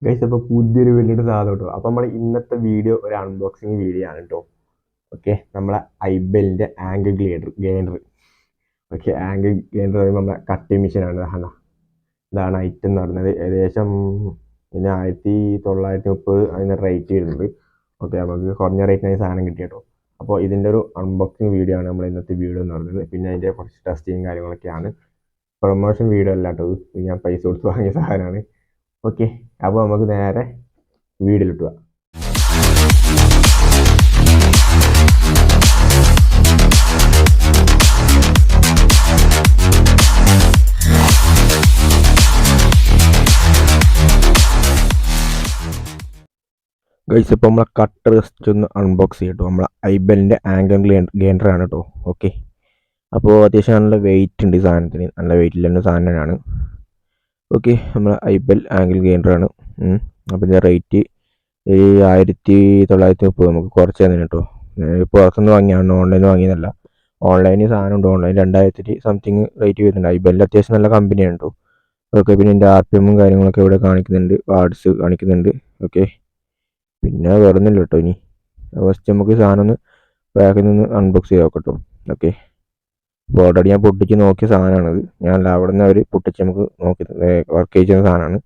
Guys അപ്പോൾ പുതിയൊരു video സാധനം കേട്ടോ. അപ്പോൾ നമ്മുടെ ഇന്നത്തെ വീഡിയോ ഒരു അൺബോക്സിങ് വീഡിയോ ആണ് കേട്ടോ. ഓക്കെ, നമ്മളെ ഐബെലിൻ്റെ angle gainer. Okay, angle gainer പറയുമ്പോൾ നമ്മുടെ കട്ടിങ് മെഷീനാണ്. ഇതാണ് ഐറ്റം എന്ന് പറയുന്നത്. ഏകദേശം ഇതിന് 1930 അതിന് റേറ്റ് വരുന്നുണ്ട്. ഓക്കെ, നമുക്ക് കുറഞ്ഞ റേറ്റിനായി സാധനം കിട്ടി കേട്ടോ. അപ്പോൾ ഇതിൻ്റെ ഒരു അൺബോക്സിങ് വീഡിയോ ആണ് നമ്മൾ ഇന്നത്തെ വീഡിയോ എന്ന് പറയുന്നത്. പിന്നെ അതിൻ്റെ കുറച്ച് ടെസ്റ്റിങ് കാര്യങ്ങളൊക്കെയാണ്. പ്രൊമോഷൻ വീഡിയോ അല്ല കേട്ടോ, ഇത് ഞാൻ പൈസ കൊടുത്ത് വാങ്ങിയ സാധനമാണ്. ഓക്കെ, അപ്പോൾ നമുക്ക് നേരെ വീഡിയോയിലിട്ട് പോവാം. ഗൈസ്, ഇപ്പോൾ നമ്മളെ കട്ടർ ജസ്റ്റ് ഒന്ന് അൺബോക്സ് ചെയ്യട്ടോ. നമ്മളെ ഐബെലിൻ്റെ ആംഗിൾ ഗെയിനർ ആണ് കേട്ടോ. ഓക്കെ, അപ്പോൾ അത്യാവശ്യം നല്ല വെയിറ്റ് ഉണ്ട് ഈ സാധനത്തിന്, നല്ല വെയിറ്റിലുള്ള സാധനം തന്നെയാണ്. ഓക്കെ, നമ്മളെ ഐബെൽ ആംഗിൾ ഗെയിനർ ആണ്. അപ്പോൾ ഇതിൻ്റെ റേറ്റ് 1930 നമുക്ക് കുറച്ച് തന്നെ കേട്ടോ. പുറത്തുനിന്ന് വാങ്ങിയാണ്, ഓൺലൈനിൽ വാങ്ങിയതല്ല. ഓൺലൈനിൽ സാധനം ഉണ്ട്, ഓൺലൈൻ 2000 സംതിങ് റേറ്റ് വരുന്നുണ്ട്. ഐബെൽ അത്യാവശ്യം നല്ല കമ്പനിയാണ് കേട്ടോ. ഓക്കെ, പിന്നെ ഇതിൻ്റെ RPM കാര്യങ്ങളൊക്കെ ഇവിടെ കാണിക്കുന്നുണ്ട്, വാർഡ്സ് കാണിക്കുന്നുണ്ട്. ഓക്കെ, പിന്നെ വേറെ ഒന്നുമില്ല കേട്ടോ. ഇനി ഫസ്റ്റ് നമുക്ക് സാധനം ഒന്ന് പാക്കിൽ നിന്ന് അൺബോക്സ് ചെയ്ത് നോക്കട്ടോ. ഓക്കെ, അപ്പോൾ ഓൾറെഡി ഞാൻ പൊട്ടിച്ച് നോക്കിയ സാധനമാണത്. ഞാനല്ല, അവിടെ നിന്ന് അവർ പൊട്ടിച്ച് നമുക്ക് നോക്കി വർക്ക് ചെയ്യുന്ന സാധനമാണ്.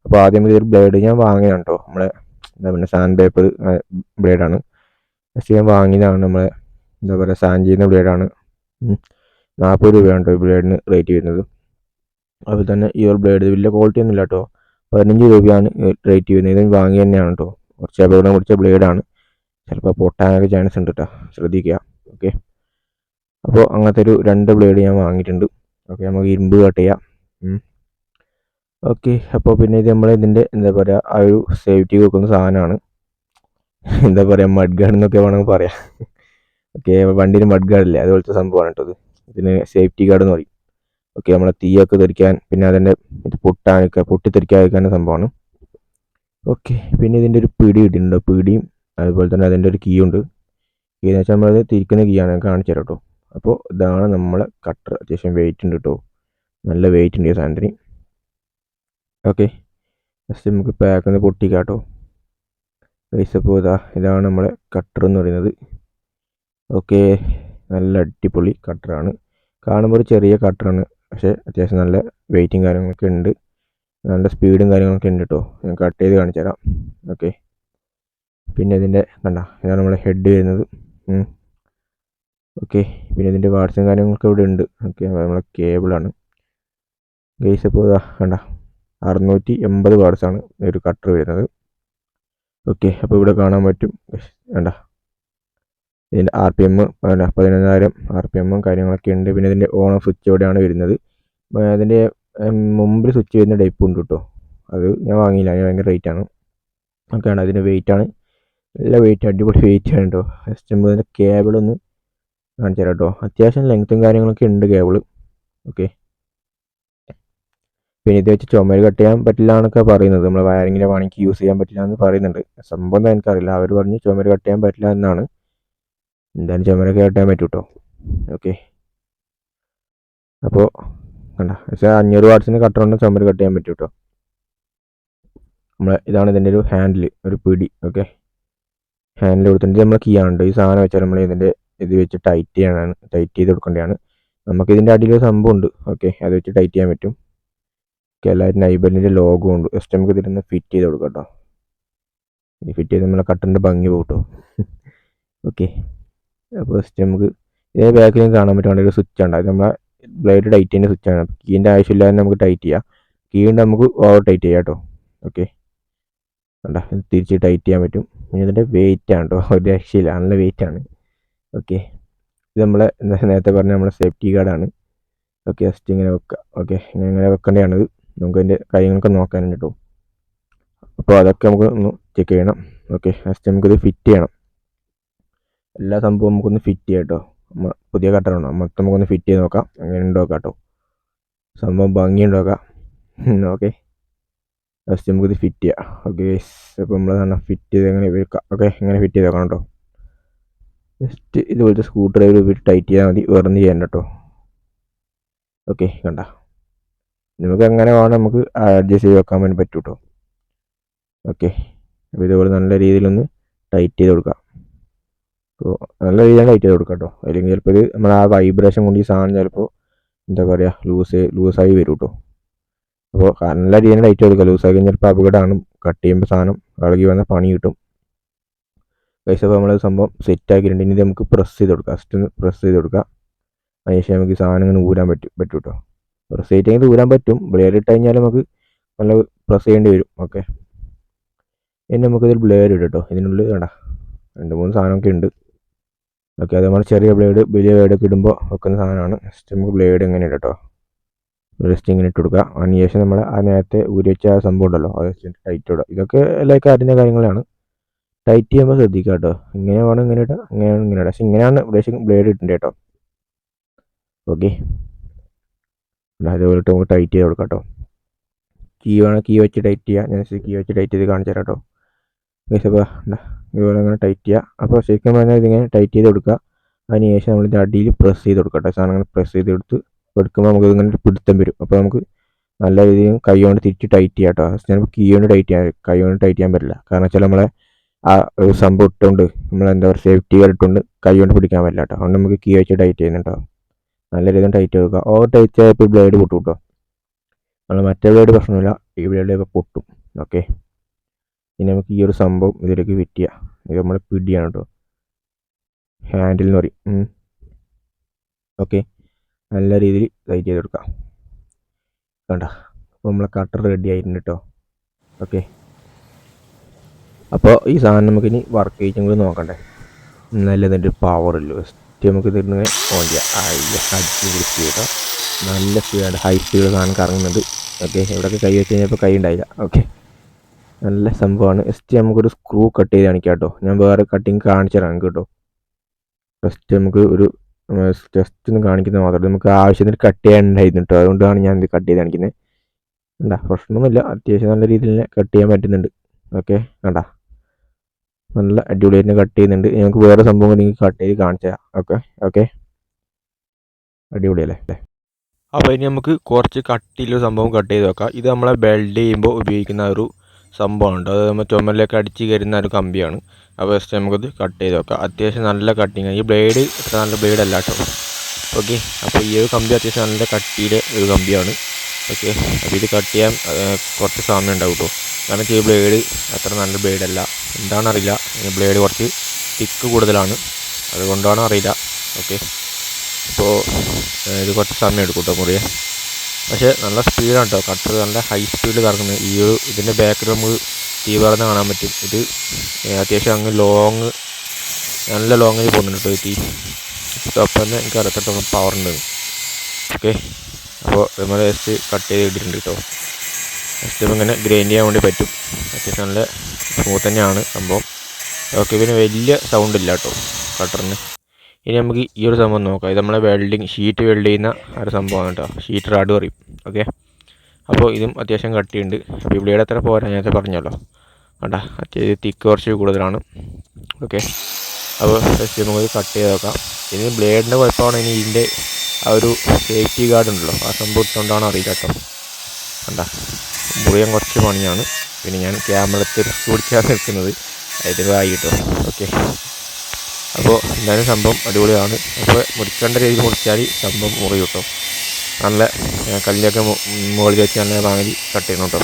അപ്പോൾ ആദ്യം നമുക്ക് ഒരു ബ്ലേഡ് ഞാൻ വാങ്ങിയതാണ് കേട്ടോ. നമ്മളെ എന്താ പറയുക, സാൻഡ് പേപ്പർ ബ്ലേഡാണ്. ഫസ്റ്റ് ഞാൻ വാങ്ങിയതാണ്. നമ്മളെ എന്താ പറയുക, സാൻഡ് ചെയ്യുന്ന ബ്ലേഡാണ്. 40 രൂപയാണ് കേട്ടോ ഈ ബ്ലേഡിന് റേറ്റ് വരുന്നത്. അപ്പോൾ തന്നെ ഈ ഒരു ബ്ലേഡ് വലിയ ക്വാളിറ്റി ഒന്നും ഇല്ല കേട്ടോ. 15 രൂപയാണ് റേറ്റ് വരുന്നത്. ഇത് വാങ്ങി തന്നെയാണ് കേട്ടോ. കുറച്ച് അപകടം പിടിച്ച ബ്ലേഡാണ്, ചിലപ്പോൾ പൊട്ടാനൊക്കെ ചാൻസ് ഉണ്ട് കേട്ടോ, ശ്രദ്ധിക്കുക. ഓക്കെ, അപ്പോൾ അങ്ങനത്തെ ഒരു 2 ബ്ലേഡ് ഞാൻ വാങ്ങിയിട്ടുണ്ട്. ഓക്കെ, നമുക്ക് ഇരുമ്പ് കട്ട് ചെയ്യാം. ഓക്കെ, അപ്പോൾ പിന്നെ ഇത് നമ്മൾ ഇതിൻ്റെ എന്താ പറയുക, ആ ഒരു സേഫ്റ്റി വെക്കുന്ന സാധനമാണ്. എന്താ പറയുക, മഡ് ഗാർഡ് എന്നൊക്കെ വേണമെങ്കിൽ പറയാം. ഓക്കെ, വണ്ടിയിൽ മഡ് ഗാർഡ് ഇല്ലേ, അതുപോലത്തെ സംഭവമാണ് കേട്ടോ ഇത്. ഇതിന് സേഫ്റ്റി ഗാർഡ് എന്ന് പറയും. ഓക്കെ, നമ്മളെ തീയൊക്കെ തെറിക്കാൻ, പിന്നെ അതിൻ്റെ ഇത് പൊട്ടിത്തെറിക്കാതിരിക്കാൻ്റെ സംഭവമാണ്. ഓക്കെ, പിന്നെ ഇതിൻ്റെ ഒരു പിടി കിട്ടിയിട്ടുണ്ട്. പിടിയും അതുപോലെ തന്നെ അതിൻ്റെ ഒരു കീ ഉണ്ട്. കീ എന്ന് വെച്ചാൽ നമ്മളത് തിരിക്കുന്ന കീ ആണ്, കാണിച്ചു തരാം കേട്ടോ. അപ്പോൾ ഇതാണ് നമ്മളെ കട്ടർ. അത്യാവശ്യം വെയിറ്റ് ഉണ്ട് കേട്ടോ, നല്ല വെയിറ്റ് ഉണ്ട് ഈ സാധനത്തിന്. ഓക്കെ, ജസ്റ്റ് നമുക്ക് പാക്ക് ഒന്ന് പൊട്ടിക്കാം കേട്ടോ. ഗൈസ്, അപ്പോൾ ഇതാണ് നമ്മളെ കട്ടർ എന്ന് പറയുന്നത്. ഓക്കെ, നല്ല അടിപൊളി കട്ടറാണ്. കാണുമ്പോൾ ഒരു ചെറിയ കട്ടറാണ്, പക്ഷേ അത്യാവശ്യം നല്ല വെയിറ്റും കാര്യങ്ങളൊക്കെ ഉണ്ട്, നല്ല സ്പീഡും കാര്യങ്ങളൊക്കെ ഉണ്ട് കേട്ടോ. ഞാൻ കട്ട് ചെയ്ത് കാണിച്ചു തരാം. ഓക്കെ, പിന്നെ ഇതിൻ്റെ ഇതാണ് നമ്മളെ ഹെഡ് വരുന്നത്. ഓക്കെ, പിന്നെ ഇതിൻ്റെ വാട്സും കാര്യങ്ങളൊക്കെ ഇവിടെ ഉണ്ട്. ഓക്കെ, നമ്മളെ കേബിളാണ്. ഗൈസ്, അപ്പോൾ കണ്ട 680 വാട്സാണ് ഒരു കട്ടർ വരുന്നത്. ഓക്കെ, അപ്പോൾ ഇവിടെ കാണാൻ പറ്റും കണ്ട, ഇതിൻ്റെ RPM 11,000 RPM കാര്യങ്ങളൊക്കെ ഉണ്ട്. പിന്നെ ഇതിൻ്റെ ഓൺ ഓഫ് സ്വിച്ച് എവിടെയാണ് വരുന്നത്. അതിൻ്റെ മുമ്പിൽ സ്വിച്ച് വരുന്ന ടൈപ്പ് ഉണ്ട് കേട്ടോ. അത് ഞാൻ വാങ്ങിയില്ല, അതിന് ഭയങ്കര റേറ്റ് ആണ്. ഓക്കെ ആണ്, അതിൻ്റെ വെയിറ്റ് ആണ്, നല്ല വെയിറ്റ്, അടിപൊളി വെയിറ്റ് ആണ് കേട്ടോ. ജസ്റ്റ് നമുക്ക് ഇതിൻ്റെ കേബിളൊന്ന് കാണിച്ചു തരാം കേട്ടോ. അത്യാവശ്യം ലെങ്ത്തും കാര്യങ്ങളൊക്കെ ഉണ്ട് കേബിൾ. ഓക്കെ, പിന്നെ ഇത് വെച്ച് ചുമര് കട്ട് ചെയ്യാൻ പറ്റില്ല എന്നൊക്കെ പറയുന്നത്. നമ്മൾ വയറിങ്ങിൻ്റെ പണിക്ക് യൂസ് ചെയ്യാൻ പറ്റില്ല എന്ന് പറയുന്നുണ്ട്. സംഭവം എന്താ എനിക്കറിയില്ല, അവർ പറഞ്ഞ് ചുമര് കട്ട് ചെയ്യാൻ പറ്റില്ല എന്നാണ്. എന്തായാലും ചുമരൊക്കെ കട്ട് ചെയ്യാൻ പറ്റും കേട്ടോ. ഓക്കെ, അപ്പോൾ കണ്ട, പക്ഷേ 500 വാട്സിന് കട്ടർ കൊണ്ട് ചുമര് കട്ട് ചെയ്യാൻ പറ്റും കേട്ടോ. ഇതാണ് ഇതിൻ്റെ ഒരു ഹാൻഡിൽ, ഒരു പിടി. ഓക്കെ, ഹാൻഡിൽ കൊടുത്തിട്ട് നമ്മൾ കീ ആണ് ഈ സാധനം വെച്ചാൽ നമ്മൾ ഇതിൻ്റെ ഇത് വെച്ച് ടൈറ്റ് ചെയ്ത് കൊടുക്കേണ്ടതാണ്. നമുക്ക് ഇതിൻ്റെ അടിയിൽ ഒരു സംഭവം ഉണ്ട്. ഓക്കെ, അത് വെച്ച് ടൈറ്റ് ചെയ്യാൻ പറ്റും. ഓക്കെ, എല്ലാവരും ഐബലിൻ്റെ ലോഗോ ഉണ്ട്. ജസ്റ്റ് നമുക്ക് ഇതിലൊന്ന് ഫിറ്റ് ചെയ്ത് കൊടുക്കാം കേട്ടോ. ഇത് ഫിറ്റ് ചെയ്ത് നമ്മളെ കട്ടറിൻ്റെ ഭംഗി പോകും കേട്ടോ. ഓക്കെ, അപ്പോൾ ജസ്റ്റ് നമുക്ക് ഇതേ ബാക്കിൽ കാണാൻ പറ്റുന്ന ഒരു സ്വിച്ച് ഉണ്ട്. അത് നമ്മളെ ബ്ലേഡ് ടൈറ്റ് ചെയ്യുന്ന സ്വിച്ചാണ്. കീൻ്റെ ആവശ്യമില്ലാതെ നമുക്ക് ടൈറ്റ് ചെയ്യാം. കീ കൊണ്ട് നമുക്ക് ഓവർ ടൈറ്റ് ചെയ്യാം കേട്ടോ. ഓക്കെ, കണ്ട, തിരിച്ച് ടൈറ്റ് ചെയ്യാൻ പറ്റും. പിന്നെ ഇതിൻ്റെ വെയിറ്റ് ആണ് കേട്ടോ, ഒരു രക്ഷയില്ല, നല്ല വെയിറ്റ് ആണ്. ഓക്കെ, ഇത് നമ്മളെ നേരത്തെ പറഞ്ഞ നമ്മളെ സേഫ്റ്റി ഗാർഡാണ്. ഓക്കെ, ജസ്റ്റ് ഇങ്ങനെ വെക്കുക. ഓക്കെ, ഇങ്ങനെ വെക്കേണ്ടതാണിത്. നമുക്ക് അതിൻ്റെ കാര്യങ്ങളൊക്കെ നോക്കാനുണ്ട് കേട്ടോ. അപ്പോൾ അതൊക്കെ നമുക്ക് ഒന്ന് ചെക്ക് ചെയ്യണം. ഓക്കെ, ജസ്റ്റ് നമുക്കിത് ഫിറ്റ് ചെയ്യണം. എല്ലാ സംഭവം നമുക്കൊന്ന് ഫിറ്റ് ചെയ്യാം കേട്ടോ. പുതിയ കട്ടറാണ്, മൊത്തം നമുക്കൊന്ന് ഫിറ്റ് ചെയ്ത് നോക്കാം. അങ്ങനെ ഉണ്ടോക്കാം കേട്ടോ, സംഭവം ഭംഗി ഉണ്ടോക്കാം. ഓക്കെ, ജസ്റ്റ് നമുക്കിത് ഫിറ്റ് ചെയ്യാം. ഓക്കെ, അപ്പോൾ നമ്മൾ ഫിറ്റ് ചെയ്ത് എങ്ങനെ വെക്കാം. ഓക്കെ, ഇങ്ങനെ ഫിറ്റ് ചെയ്ത് വെക്കണം കേട്ടോ. ജസ്റ്റ് ഇതുപോലത്തെ സ്ക്രൂ ഡ്രൈവർ ഉപയോഗിച്ച് ടൈറ്റ് ചെയ്താൽ മതി, വേറെ ഒന്നും ചെയ്യണ്ട കേട്ടോ. ഓക്കെ, കണ്ട, നമുക്ക് എങ്ങനെ വേണം നമുക്ക് അഡ്ജസ്റ്റ് ചെയ്ത് വെക്കാൻ വേണ്ടി പറ്റും കേട്ടോ. ഓക്കെ. അപ്പോൾ ഇതുപോലെ നല്ല രീതിയിലൊന്ന് ടൈറ്റ് ചെയ്ത് കൊടുക്കുക. അപ്പോൾ നല്ല രീതിയിൽ ടൈറ്റ് ചെയ്ത് കൊടുക്കുക കേട്ടോ. അല്ലെങ്കിൽ ചിലപ്പോൾ ഇത് നമ്മൾ ആ വൈബ്രേഷൻ കൊണ്ട് ഈ സാധനം ചിലപ്പോൾ എന്താ പറയുക ലൂസായി വരും കേട്ടോ. അപ്പോൾ നല്ല രീതിയിൽ ടൈറ്റ് ചെയ്ത് കൊടുക്കുക. ലൂസായി കഴിഞ്ഞാൽ ചിലപ്പോൾ അപകടമാണ്. കട്ട് ചെയ്യുമ്പോൾ സാധനം ഇളകി വന്ന പണി കിട്ടും. ഗൈസ് അപ്പോൾ നമ്മൾ സംഭവം സെറ്റ് ആക്കിയിട്ടുണ്ട്. ഇനി നമുക്ക് പ്രസ് ചെയ്ത് കൊടുക്കാം. ജസ്റ്റ് ഒന്ന് പ്രസ് ചെയ്ത് കൊടുക്കുക. അതിനുശേഷം നമുക്ക് ഈ സാധനം ഇങ്ങനെ ഊരാൻ പറ്റും കേട്ടോ. പ്രസ് ചെയ്തിട്ടെങ്കിൽ ഊരാൻ പറ്റും. ബ്ലേഡ് ഇട്ട് കഴിഞ്ഞാൽ നമുക്ക് നല്ല പ്രസ് ചെയ്യേണ്ടി വരും. ഓക്കെ. ഇനി നമുക്കിതിൽ ബ്ലേഡ് ഇടും കേട്ടോ. ഇതിനുള്ളിൽ വേണ്ട 2-3 സാധനമൊക്കെ ഉണ്ട്. ഓക്കെ. അത് നമ്മൾ ചെറിയ ബ്ലേഡ് വലിയ ബ്ലേഡൊക്കെ ഇടുമ്പോൾ വെക്കുന്ന സാധനമാണ്. ജസ്റ്റ് നമുക്ക് ബ്ലേഡ് ഇങ്ങനെ ഇടാം കേട്ടോ. ജസ്റ്റ് ഇങ്ങനെ ഇട്ട് കൊടുക്കുക. അതിനുശേഷം നമ്മൾ ആ നേരത്തെ ഊരി വെച്ച ആ സംഭവം ഉണ്ടല്ലോ അത് ജസ്റ്റ് ടൈറ്റ് ഇടുക. ഇതൊക്കെ ലൈക്ക് അറിഞ്ഞ കാര്യങ്ങളാണ്. ടൈറ്റ് ചെയ്യുമ്പോൾ ശ്രദ്ധിക്കുക കേട്ടോ. ഇങ്ങനെ വേണം ഇങ്ങനെ ഇടാം, ഇങ്ങനെയാണ് ഇങ്ങനെ ഇടാം. പക്ഷെ ഇങ്ങനെയാണ് ബ്ലേഡ് ഇട്ടുണ്ട് കേട്ടോ. ഓക്കെ. അതേപോലെ നമുക്ക് ടൈറ്റ് ചെയ്ത് കൊടുക്കാം കേട്ടോ. കീ വെച്ച് ടൈറ്റ് ചെയ്യുക. ഞാൻ കീ വെച്ച് ടൈറ്റ് ചെയ്ത് കാണിച്ചു തരാം കേട്ടോ. അപ്പോൾ ഇതുപോലെ അങ്ങനെ ടൈറ്റ് ചെയ്യുക. അപ്പോൾ ശരിക്കും പറഞ്ഞാൽ ഇതിങ്ങനെ ടൈറ്റ് ചെയ്ത് കൊടുക്കുക. അതിന് ശേഷം നമ്മൾ ഇതിൻ്റെ അടിയിൽ പ്രസ് ചെയ്ത് കൊടുക്കുക കേട്ടോ. സാധനം അങ്ങനെ പ്രസ് ചെയ്ത് എടുക്കുമ്പോൾ നമുക്ക് ഇങ്ങനെ ഒരു പിടുത്തം വരും. അപ്പോൾ നമുക്ക് നല്ല രീതിയിൽ കൈ കൊണ്ട് തിരിച്ച് ടൈറ്റ് ചെയ്യാം കേട്ടോ. ചിലപ്പോൾ കൈ കൊണ്ട് ടൈറ്റ് ചെയ്യാൻ പറ്റില്ല. കാരണം വെച്ചാൽ നമ്മളെ ആ ഒരു സംഭവം ഇട്ടുകൊണ്ട് നമ്മളെന്താ പറയുക സേഫ്റ്റി ഇട്ടുകൊണ്ട് കൈ കൊണ്ട് പിടിക്കാൻ പറ്റില്ല കേട്ടോ. അതുകൊണ്ട് നമുക്ക് കീ വെച്ച് ടൈറ്റ് ചെയ്യുന്നുണ്ടോ. നല്ല രീതിയിൽ ടൈറ്റ് ചെയ്ത് വെക്കുക. ഓവർ ടൈറ്റ് ആയപ്പോൾ ബ്ലേഡ് പൊട്ടും കേട്ടോ. നമ്മൾ മറ്റേ ബ്ലേഡ് പ്രശ്നമില്ല, ഈ ബ്ലേഡ് പൊട്ടും. ഓക്കെ. ഇനി നമുക്ക് ഈ ഒരു സംഭവം ഇതിലേക്ക് ഫിറ്റ് ചെയ്യാം. ഇത് നമ്മൾ പിടിയാണ് കേട്ടോ. ഹാൻഡിൽ എന്ന് പറയും. ഓക്കെ. നല്ല രീതിയിൽ ടൈറ്റ് ചെയ്ത് കൊടുക്കാം. കണ്ട. അപ്പോൾ നമ്മളെ കട്ടർ റെഡി ആയിട്ടുണ്ട് കേട്ടോ. ഓക്കെ. അപ്പോൾ ഈ സാധനം നമുക്കിനി വർക്ക് ചെയ്യിച്ചും കൂടി നോക്കണ്ടേ. നല്ല ഇതിൻ്റെ പവർ ഇല്ല. ജസ്റ്റ് നമുക്ക് ഇതിങ്ങനെ ഓൺ ചെയ്യാം. അടിച്ച് പിടിച്ച് ചെയ്താൽ നല്ല സ്പീഡാണ്. ഹൈ സ്പീഡ് സാധനം കറങ്ങുന്നുണ്ട്. ഓക്കെ. എവിടെയൊക്കെ കൈ വെച്ച് കഴിഞ്ഞപ്പോൾ കൈ ഉണ്ടായില്ല. ഓക്കെ. നല്ല സംഭവമാണ്. ജസ്റ്റ് നമുക്കൊരു സ്ക്രൂ കട്ട് ചെയ്ത് കാണിക്കാം കേട്ടോ. ഞാൻ വേറെ കട്ടിങ് കാണിച്ചു തരാം കേട്ടോ. ജസ്റ്റ് നമുക്ക് ഒരു ജസ്റ്റ് ഒന്ന് കാണിക്കുന്നത് മാത്രമേ നമുക്ക് ആവശ്യത്തിന് കട്ട് ചെയ്യാനുണ്ടായിരുന്നു കേട്ടോ. അതുകൊണ്ടാണ് ഞാൻ ഇത് കട്ട് ചെയ്ത് കാണിക്കുന്നത്. കണ്ടാ പ്രശ്നമൊന്നുമില്ല. അത്യാവശ്യം നല്ല രീതിയിൽ കട്ട് ചെയ്യാൻ പറ്റുന്നുണ്ട്. ഓക്കെ. കണ്ടാ നല്ല അടിപൊളിയായിട്ട് കട്ട് ചെയ്യുന്നുണ്ട്. നമുക്ക് വേറെ സംഭവം നിങ്ങൾക്ക് കട്ട് ചെയ്ത് കാണിച്ചു തരാം. ഓക്കെ. അടിപൊളിയല്ലേ. അപ്പോൾ ഇനി നമുക്ക് കുറച്ച് കട്ടിയുള്ള സംഭവം കട്ട് ചെയ്ത് വെക്കാം. ഇത് നമ്മളെ വെൽഡ് ചെയ്യുമ്പോൾ ഉപയോഗിക്കുന്ന ഒരു സംഭവമുണ്ട്. അത് നമ്മൾ ചുമലിലേക്ക് അടിച്ച് കയറുന്ന ഒരു കമ്പിയാണ്. അപ്പോൾ ജസ്റ്റ് നമുക്കത് കട്ട് ചെയ്ത് വെക്കാം. അത്യാവശ്യം നല്ല കട്ടിങ്. ഈ ബ്ലേഡ് അത്ര നല്ല ബ്ലേഡ് അല്ല കേട്ടോ. ഓക്കെ. അപ്പോൾ ഈ ഒരു കമ്പി അത്യാവശ്യം നല്ല കട്ടിയുടെ ഒരു കമ്പിയാണ്. ഓക്കെ. അപ്പോൾ ഇത് കട്ട് ചെയ്യാൻ കുറച്ച് സമയം ഉണ്ടാവും കേട്ടോ. കാരണം ഈ ബ്ലേഡ് അത്ര നല്ല ബ്ലേഡല്ല. എന്താണെന്നറിയില്ല. ബ്ലേഡ് കുറച്ച് തിക്ക് കൂടുതലാണ്, അതുകൊണ്ടാണോ അറിയില്ല. ഓക്കെ. അപ്പോൾ ഇത് കുറച്ച് സമയം എടുക്കും കേട്ടോ മുറിയാൻ. പക്ഷേ നല്ല സ്പീഡാണ് കേട്ടോ. കട്ടർ നല്ല ഹൈ സ്പീഡിൽ കറങ്ങുന്നത്. ഈ ഒരു ഇതിൻ്റെ ബാക്കിൽ നമുക്ക് തീ പറന്ന് കാണാൻ പറ്റും. ഇത് അത്യാവശ്യം അങ്ങ് നല്ല ലോങ്ങിൽ പോകുന്നുണ്ട് കേട്ടോ ഈ തീ. അപ്പം തന്നെ എനിക്ക് അറിയത്തോളം പവർ ഉണ്ട്. ഓക്കെ. അപ്പോൾ നമ്മൾ ജസ്റ്റ് കട്ട് ചെയ്ത് ഇട്ടിട്ടുണ്ട് കേട്ടോ. ജസ്റ്റ് ഇങ്ങനെ ഗ്രൈൻഡ് ചെയ്യാൻ വേണ്ടി പറ്റും. അത്യാവശ്യം നല്ല സ്മൂത്ത് തന്നെയാണ് സംഭവം. ഓക്കെ. പിന്നെ വലിയ സൗണ്ട് ഇല്ല കേട്ടോ കട്ടറിന്. ഇനി നമുക്ക് ഈ ഒരു സംഭവം നോക്കാം. ഇത് നമ്മളെ ഷീറ്റ് വെൽഡ് ചെയ്യുന്ന ഒരു സംഭവമാണ് കേട്ടോ. ഷീറ്റ് റാഡ് പറയും. ഓക്കെ. അപ്പോൾ ഇതും അത്യാവശ്യം കട്ടിയുണ്ട്. അപ്പോൾ ഈ ബ്ലേഡ് എത്ര പോരാ ഞാൻ പറഞ്ഞല്ലോ. വേണ്ട അത്യാവശ്യം തിക്ക് കുറച്ച് കൂടുതലാണ്. ഓക്കെ. അപ്പോൾ ജസ്റ്റ് നമുക്ക് കട്ട് ചെയ്ത് നോക്കാം. ഇനി ബ്ലേഡിൻ്റെ കുഴപ്പമാണ്. ഇനി ഇതിൻ്റെ ആ ഒരു സേഫ്റ്റി ഗാർഡ് ഉണ്ടല്ലോ, ആ സംഭവം ഇട്ടുകൊണ്ടാണ് അറിയില്ല കേട്ടോ. വേണ്ട മുറിയാൻ കുറച്ച് പണിയാണ്. പിന്നെ ഞാൻ ക്യാമറ റിസ്ക് പിടിച്ചാണ് നിൽക്കുന്നത്. അതിന് വായി കേട്ടോ. ഓക്കെ. അപ്പോൾ എന്തായാലും സംഭവം അടിപൊളിയാണ്. അപ്പോൾ മുറിക്കേണ്ട രീതിയിൽ മുറിച്ചാൽ സംഭവം മുറി കിട്ടും. നല്ല കല്ലൊക്കെ മുകളിൽ വെച്ച് നല്ല വാങ്ങി കട്ട് ചെയ്യണം കേട്ടോ.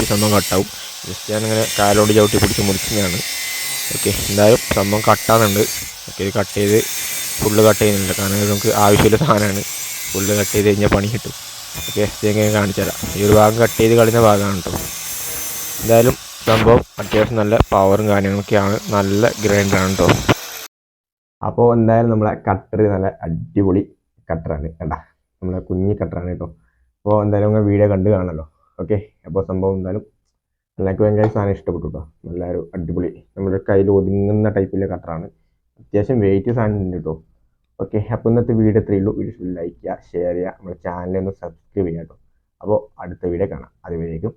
ഈ സംഭവം കട്ടാവും. ജസ്റ്റ് ഞാനിങ്ങനെ കാലോണ്ട് ചവിട്ടി പിടിച്ച് മുറിക്കുന്നതാണ്. ഓക്കെ. എന്തായാലും സംഭവം കട്ടാകുന്നുണ്ട്. ഓക്കെ. ഇത് കട്ട് ചെയ്ത് ഫുള്ള് കട്ട് ചെയ്യുന്നുണ്ട്. കാരണം ഇത് നമുക്ക് ആവശ്യമുള്ള സാധനമാണ്. ഫുള്ള് കട്ട് ചെയ്ത് കഴിഞ്ഞാൽ പണി കിട്ടും. ഓക്കെ. ഇതെങ്ങനെ കാണിച്ചു തരാം. ഈ ഒരു ഭാഗം കട്ട് ചെയ്ത് കളയുന്ന ഭാഗമാണ് കേട്ടോ. എന്തായാലും സംഭവം അത്യാവശ്യം നല്ല പവറും കാര്യങ്ങളൊക്കെയാണ്. നല്ല ഗ്രൈൻഡറാണ് കേട്ടോ. അപ്പോൾ എന്തായാലും നമ്മളെ കട്ടർ നല്ല അടിപൊളി കട്ടറാണ്. കണ്ട നമ്മളെ കുഞ്ഞി കട്ടറാണ് കേട്ടോ. അപ്പോൾ എന്തായാലും നിങ്ങൾ വീഡിയോ കണ്ട് കാണല്ലോ. ഓക്കെ. അപ്പോൾ സംഭവം എന്തായാലും എനിക്ക് ഭയങ്കര സാധനം ഇഷ്ടപ്പെട്ടു കേട്ടോ. നല്ലൊരു അടിപൊളി നമ്മുടെ കയ്യിൽ ഒതുങ്ങുന്ന ടൈപ്പിലെ കട്ടറാണ്. അത്യാവശ്യം വെയിറ്റ് സാധനം ഉണ്ട് കേട്ടോ. ഓക്കെ. അപ്പോൾ ഇന്നത്തെ വീഡിയോ ഇത്രയേ ഉള്ളൂ. വീഡിയോ ലൈക്ക് ചെയ്യുക, ഷെയർ ചെയ്യുക, നമ്മുടെ ചാനലൊന്ന് സബ്സ്ക്രൈബ് ചെയ്യുക കേട്ടോ. അപ്പോൾ അടുത്ത വീഡിയോ കാണാം. അതുവരേക്കും